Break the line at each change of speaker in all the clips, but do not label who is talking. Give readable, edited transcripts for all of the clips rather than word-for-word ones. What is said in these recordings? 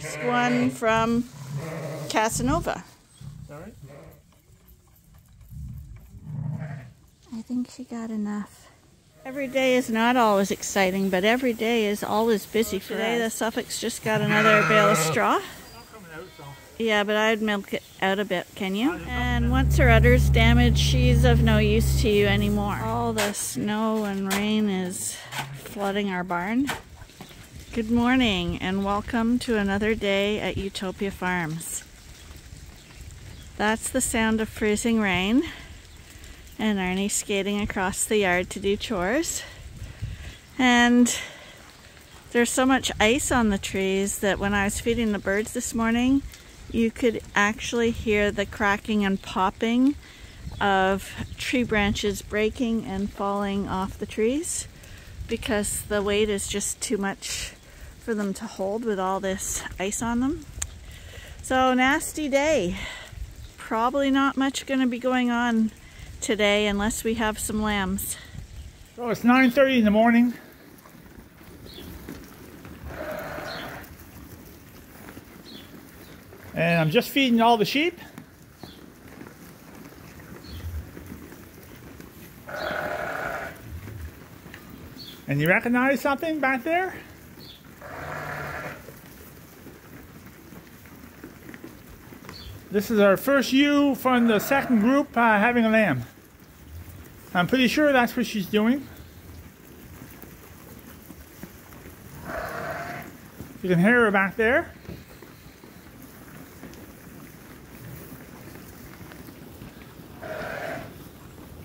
First one from Casanova.
Is that right?
I think she got enough. Every day is not always exciting, but every day is always busy. Today the Suffolk's just got another bale of straw. Yeah, but I'd milk it out a bit, can you? And once her udder's damaged, she's of no use to you anymore. All the snow and rain is flooding our barn. Good morning and welcome to another day at Ewetopia Farms. That's the sound of freezing rain and Arnie skating across the yard to do chores. And there's so much ice on the trees that when I was feeding the birds this morning, you could actually hear the cracking and popping of tree branches breaking and falling off the trees because the weight is just too much for them to hold with all this ice on them. So nasty day. Probably not much going to be going on today unless we have some lambs.
So it's 9:30 in the morning. And I'm just feeding all the sheep. And you recognize something back there? This is our first ewe from the second group having a lamb. I'm pretty sure that's what she's doing. You can hear her back there.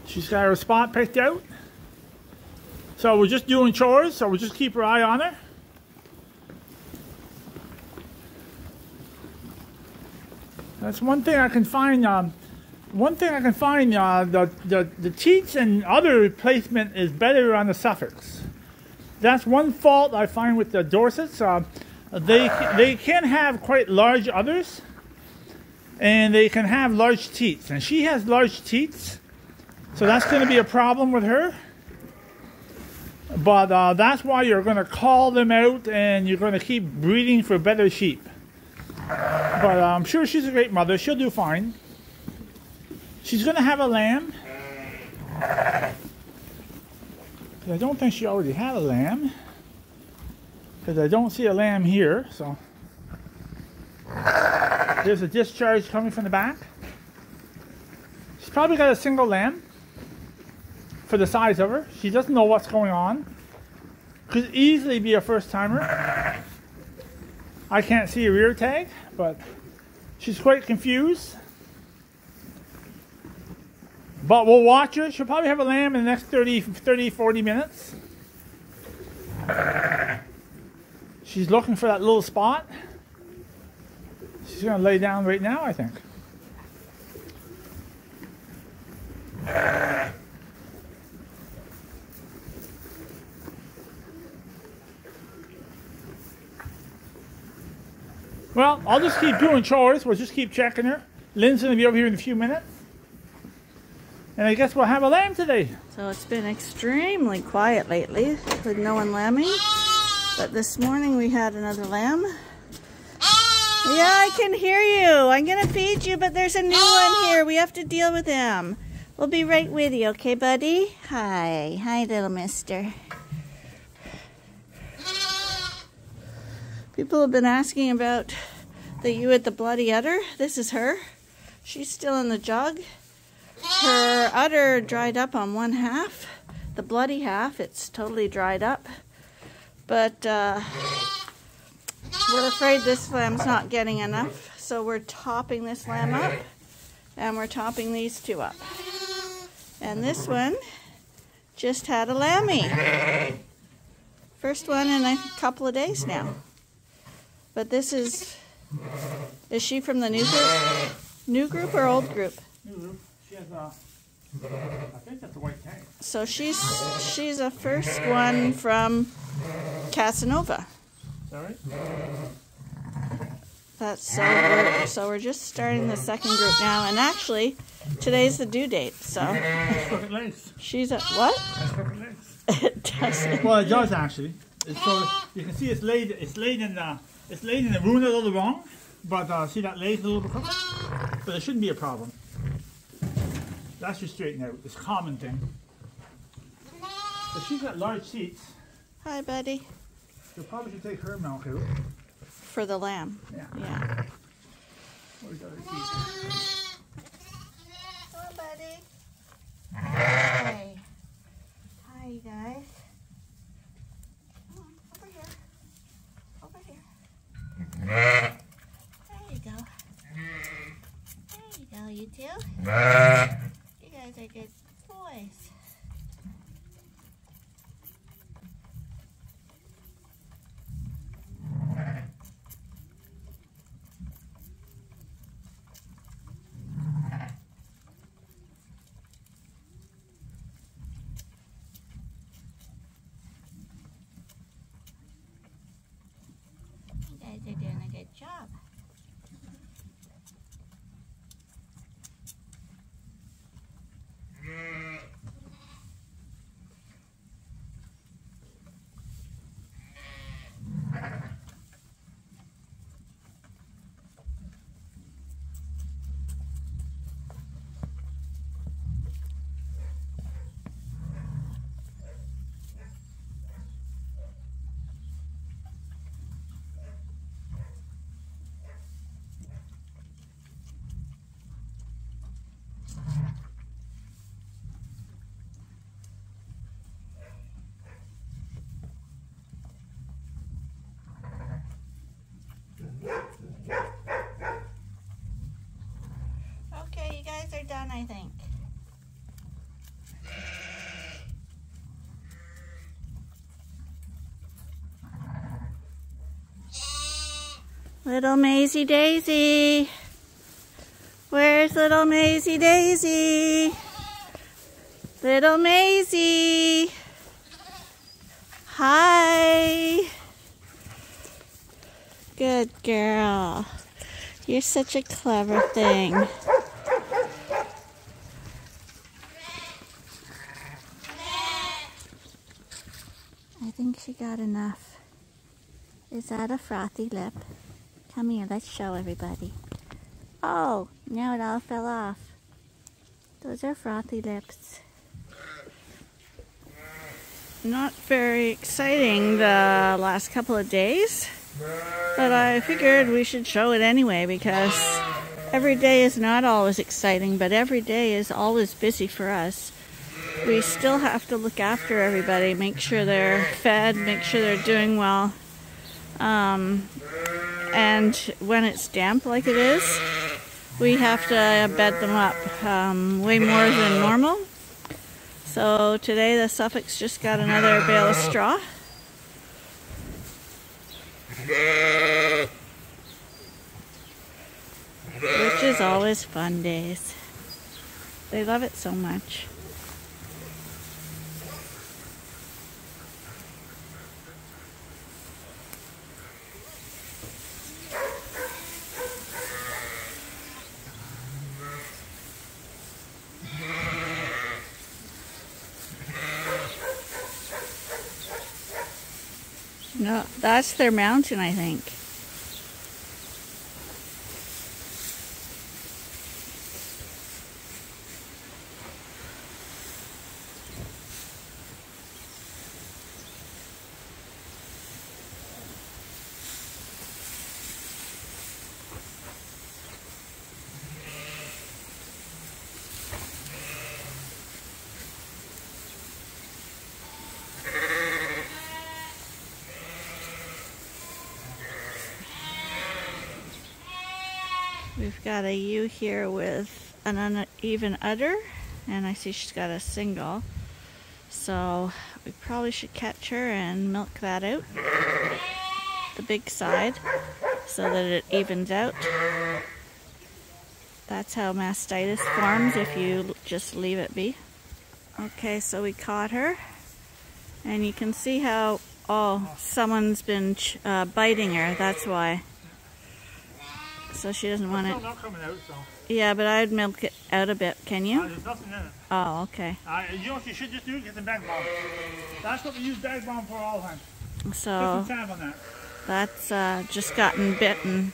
She's got her spot picked out. So we're just doing chores, so we'll just keep our eye on her. That's one thing I can find. The teats and other replacement is better on the Suffolks. That's one fault I find with the Dorsets. They can have quite large udders, and they can have large teats. And she has large teats, so that's going to be a problem with her. But that's why you're going to call them out, and you're going to keep breeding for better sheep. But I'm sure she's a great mother. She'll do fine. She's going to have a lamb. I don't think she already had a lamb, because I don't see a lamb here. So there's a discharge coming from the back. She's probably got a single lamb for the size of her. She doesn't know what's going on. Could easily be a first timer. I can't see a rear tag, but she's quite confused. But we'll watch her. She'll probably have a lamb in the next 40 minutes. She's looking for that little spot. She's going to lay down right now, I think. Well, I'll just keep doing chores. We'll just keep checking her. Lynn's going to be over here in a few minutes. And I guess we'll have a lamb today.
So it's been extremely quiet lately with no one lambing. But this morning we had another lamb. Yeah, I can hear you. I'm going to feed you, but there's a new one here. We have to deal with him. We'll be right with you, okay, buddy? Hi. Hi, little mister. People have been asking about the ewe with the bloody udder. This is her. She's still in the jug. Her udder dried up on one half. The bloody half, it's totally dried up. But we're afraid this lamb's not getting enough. So we're topping this lamb up. And we're topping these two up. And this one just had a lammy. First one in a couple of days now. But this is she from the new group? New group or old group?
New group. She has I think that's a white tank.
So she's a first one from Casanova.
Is that right?
That's so we're just starting the second group now, and actually today's the due date. So she's a what?
Legs.
It doesn't.
Well, it does actually. So you can see it's laid It's laying in the room a little wrong, but see that lays a little bit crooked? But it shouldn't be a problem. That should straighten out. It's a common thing. But she's got large seats.
Hi, buddy.
You probably should take her milk out.
For the lamb.
Yeah.
Yeah.
Where's the other seat?
Come on, buddy. Hi. Hi, you guys. Come on, over here. Over here. There you go. There you go, you two. You guys are good boys. You guys are doing a good job. Okay, you guys are done, I think. Little Maisie Daisy. Where's little Maisie Daisy? Little Maisie. Hi. Good girl. You're such a clever thing. I think she got enough. Is that a frothy lip? Come here, let's show everybody. Oh, now it all fell off. Those are frothy lips. Not very exciting the last couple of days, but I figured we should show it anyway because every day is not always exciting, but every day is always busy for us. We still have to look after everybody, make sure they're fed, make sure they're doing well. And when it's damp like it is, we have to bed them up way more than normal. So today the Suffolks just got another bale of straw. Which is always fun days. They love it so much. No, that's their mountain, I think. We've got a ewe here with an uneven udder, and I see she's got a single. So we probably should catch her and milk that out, the big side, so that it evens out. That's how mastitis forms if you just leave it be. Okay, so we caught her, and you can see how, oh, someone's been biting her, that's why. So she doesn't want it.
Not coming out, so.
Yeah, but I'd milk it out a bit. Can you?
There's nothing in it.
Oh, okay.
You know what you should just do? Get the bag bomb. That's what we use bag bomb for all the time.
So.
Put some time on that.
That's just gotten bitten.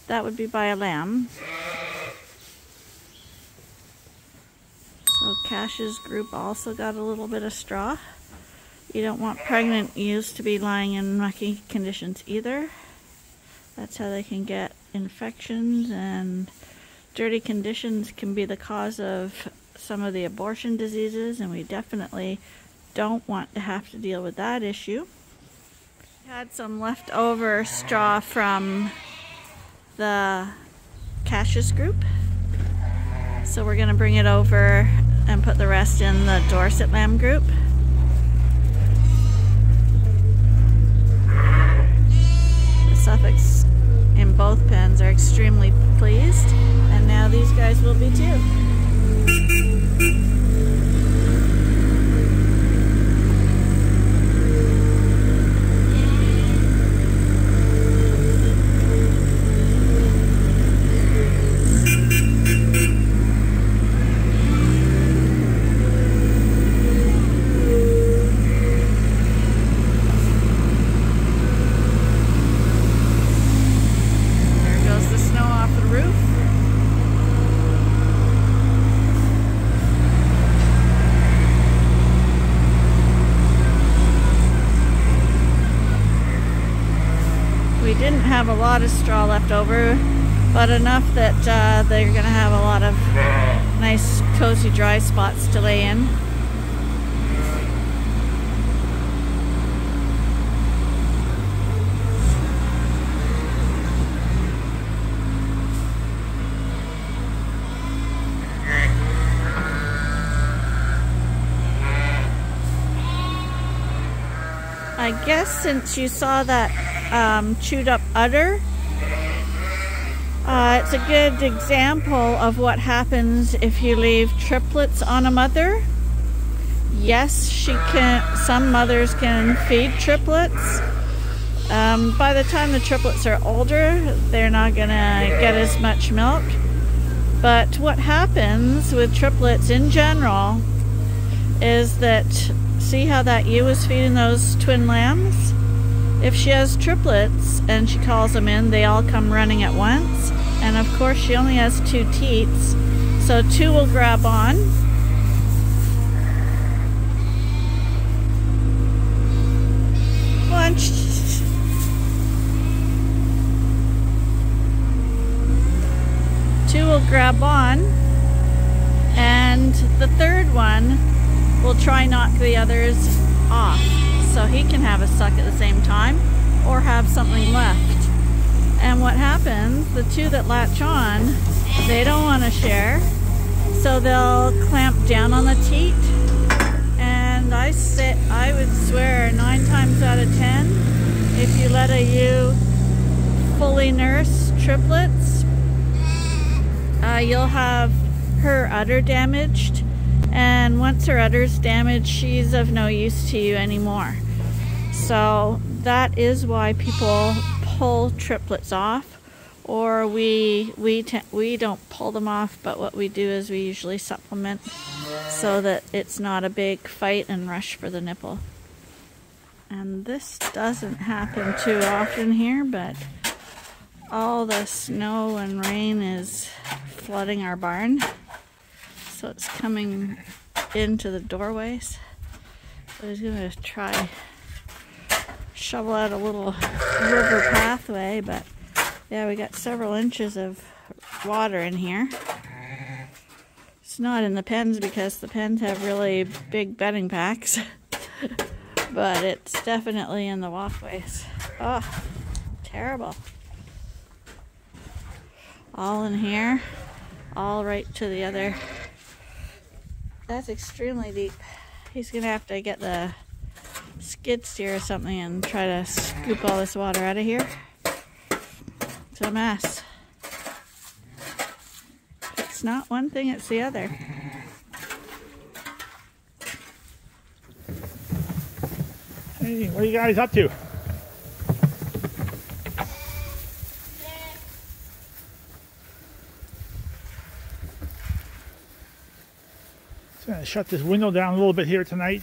That would be by a lamb. So Cash's group also got a little bit of straw. You don't want pregnant ewes to be lying in mucky conditions either. That's how they can get infections, and dirty conditions can be the cause of some of the abortion diseases, and we definitely don't want to have to deal with that issue. We had some leftover straw from the Cash's group, so we're going to bring it over and put the rest in the Dorset lamb group. The Suffolks in both pens are extremely pleased, and now these guys will be too. Didn't have a lot of straw left over, but enough that they're going to have a lot of nice cozy dry spots to lay in. I guess since you saw that chewed up udder, it's a good example of what happens if you leave triplets on a mother. Yes, some mothers can feed triplets. By the time the triplets are older, they're not gonna get as much milk. But what happens with triplets in general is that, see how that ewe is feeding those twin lambs? If she has triplets and she calls them in, they all come running at once. And of course she only has 2 teats, so 2 will grab on. One. 2 will grab on, and the third one will try knock the others off, so he can have a suck at the same time or have something left. And what happens, the 2 that latch on, they don't want to share, so they'll clamp down on the teat. And I would swear 9 times out of 10, if you let a ewe fully nurse triplets, you'll have her udder damaged. And once her udder's damaged, she's of no use to you anymore. So that is why people pull triplets off, or we don't pull them off, but what we do is we usually supplement so that it's not a big fight and rush for the nipple. And this doesn't happen too often here, but all the snow and rain is flooding our barn. So it's coming into the doorways. So I was going to try shovel out a little river pathway, but yeah, we got several inches of water in here. It's not in the pens because the pens have really big bedding packs, but it's definitely in the walkways. Oh, terrible. All in here, all right to the other. That's extremely deep. He's gonna have to get the skid steer or something and try to scoop all this water out of here. It's a mess. It's not one thing, it's the other.
Hey, what are you guys up to? Just gonna shut this window down a little bit here tonight.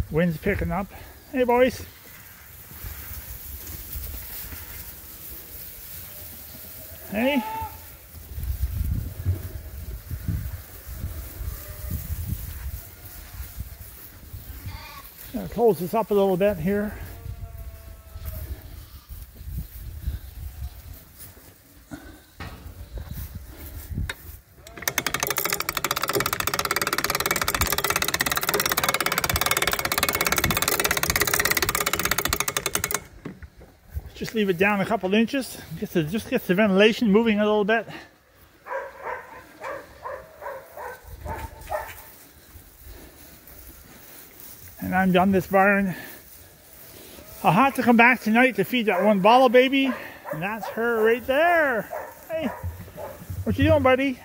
Wind's picking up. Hey boys. Hey? Gonna close this up a little bit here. Just leave it down a couple inches. Just gets the ventilation moving a little bit. And I'm done this barn. I'll have to come back tonight to feed that one bottle baby. And that's her right there. Hey, what you doing, buddy?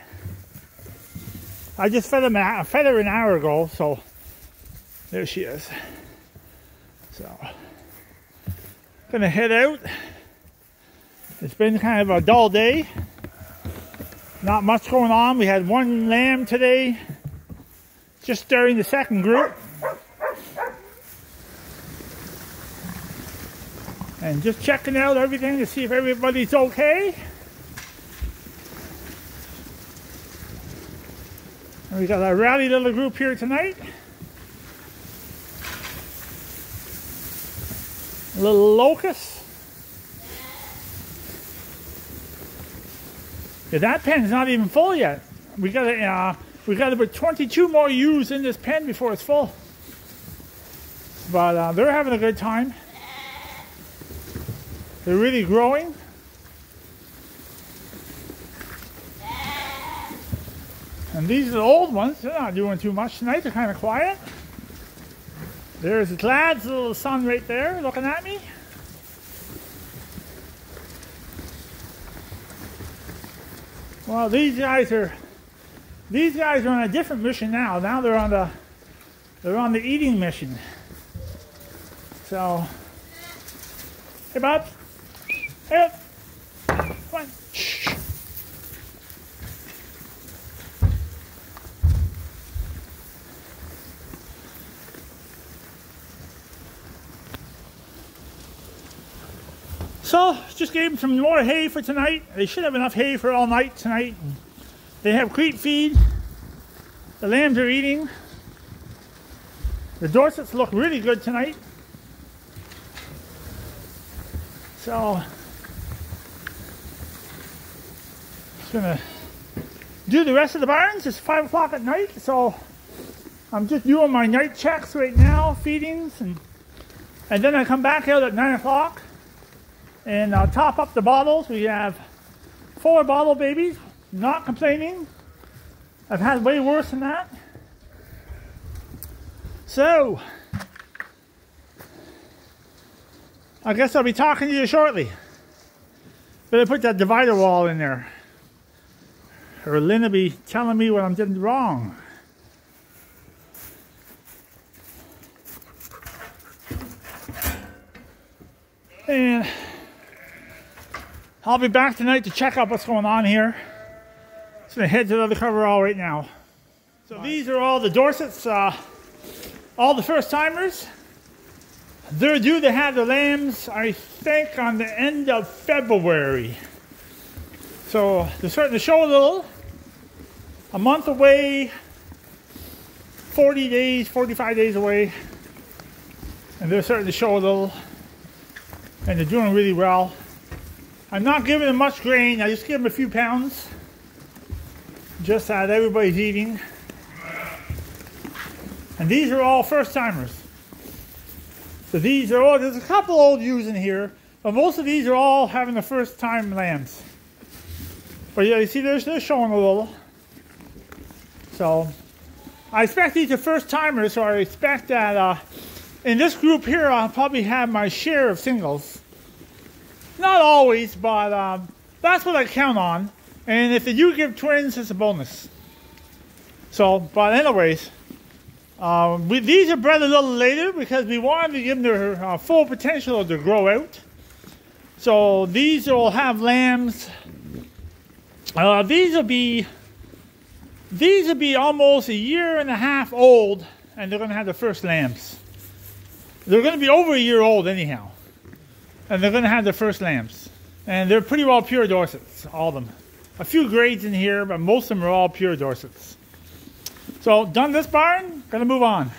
I just fed her an hour ago, so there she is. So, gonna head out. It's been kind of a dull day. Not much going on. We had one lamb today, just starting the second group. And just checking out everything to see if everybody's okay. And we got a rowdy little group here tonight. A little locust. Yeah, that pen's not even full yet. We got about 22 more ewes in this pen before it's full. But they're having a good time. They're really growing. And these are the old ones. They're not doing too much tonight. They're kind of quiet. There's Glad's little son right there looking at me. Well, these guys are on a different mission now. Now they're on the eating mission. So, hey, bud. Hey, come on. Shh. So, just gave them some more hay for tonight. They should have enough hay for all night tonight. They have creep feed. The lambs are eating. The Dorsets look really good tonight. So, just gonna do the rest of the barns. It's 5 o'clock at night, so I'm just doing my night checks right now, feedings, and then I come back out at 9 o'clock. And I'll top up the bottles. We have 4 bottle babies. Not complaining. I've had way worse than that. So, I guess I'll be talking to you shortly. Better put that divider wall in there, or Lynn will be telling me what I'm doing wrong. And I'll be back tonight to check out what's going on here. Just gonna head to the other coverall right now. So these are all the Dorsets, all the first timers. They're due to have the lambs, I think, on the end of February. So they're starting to show a little. A month away, 40 days, 45 days away. And they're starting to show a little. And they're doing really well. I'm not giving them much grain. I just give them a few pounds. Just as everybody's eating. And these are all first timers. So these are all, there's a couple old ewes in here, but most of these are all having the first time lambs. But yeah, you see they're showing a little. So I expect these are first timers, so I expect that in this group here I'll probably have my share of singles. Not always, but that's what I count on. And if they do give twins, it's a bonus. So, but anyways, these are bred a little later because we wanted to give them their full potential to grow out. So these will have lambs. These will be almost 1.5 years old, and they're going to have the first lambs. They're going to be over 1 year old anyhow. And they're going to have their first lambs. And they're pretty well pure Dorsets, all of them. A few grades in here, but most of them are all pure Dorsets. So done this barn, gonna move on.